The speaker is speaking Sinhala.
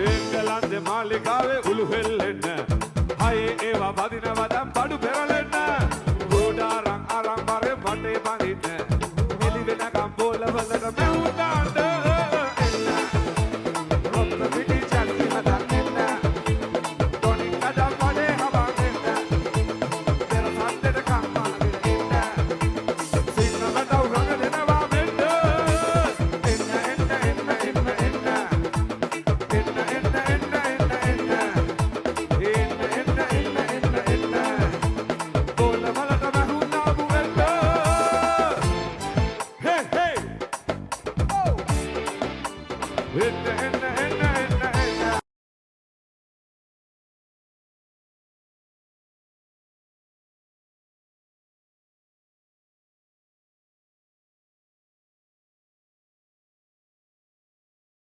එංගලන්තේ මාලිගාවේ උළු හෙල්ලෙන්න හයේ ඒවා වදිනවා දැන් බඩු පෙරලෙන්න ගෝඩාරන් අරන් මරේ වටේ බඳින්න එලි වෙනකම් බෝලවලට මැවුනාට hit the